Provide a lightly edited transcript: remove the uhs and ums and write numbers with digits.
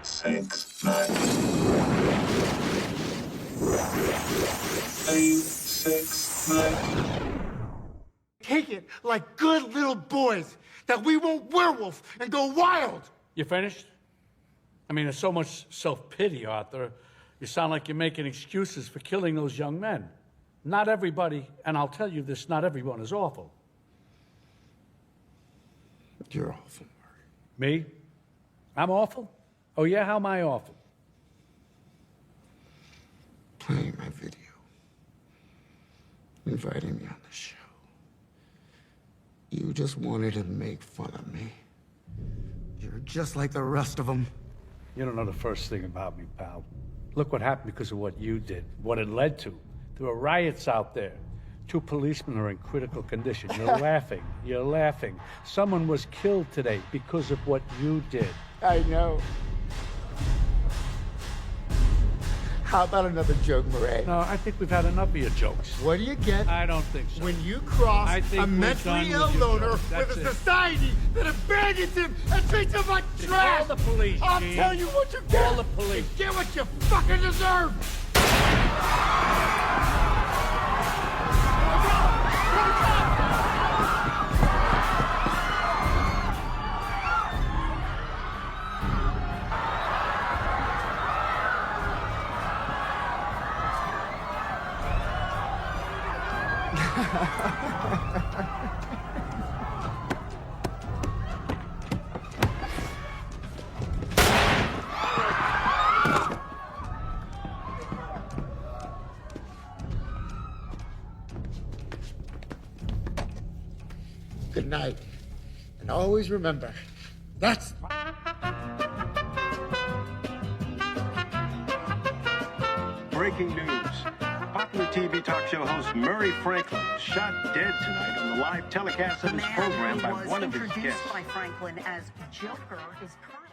6, 9. 8, 6, 9. Take it like good little boys, that we won't werewolf and go wild. You finished? I mean, there's so much self-pity, Arthur. You sound like you're making excuses for killing those young men. Not everybody, and I'll tell you this, not everyone is awful. You're awful, Me? Murray. I'm awful? Oh yeah, how am I awful? Playing my video. Inviting me on the show. You just wanted to make fun of me. You're just like the rest of them. You don't know the first thing about me, pal. Look what happened because of what you did, what it led to. There were riots out there. 2 policemen are in critical condition. You're laughing. You're laughing. Someone was killed today because of what you did. I know. How about another joke, Murray? No, I think we've had enough of your jokes. What do you get I don't think so. when you cross I think a we're mentally done ill with your loner jokes. with That's a it. society that abandons him and treats him like trash? Call the police, I'll Gene. tell you what you get. Call the police. You get what you fucking deserve. Good night. And always remember, that's... Breaking news. Popular TV talk show host Murray Franklin shot dead tonight on the live telecast of his program by one of his guests. By Franklin as Joker is currently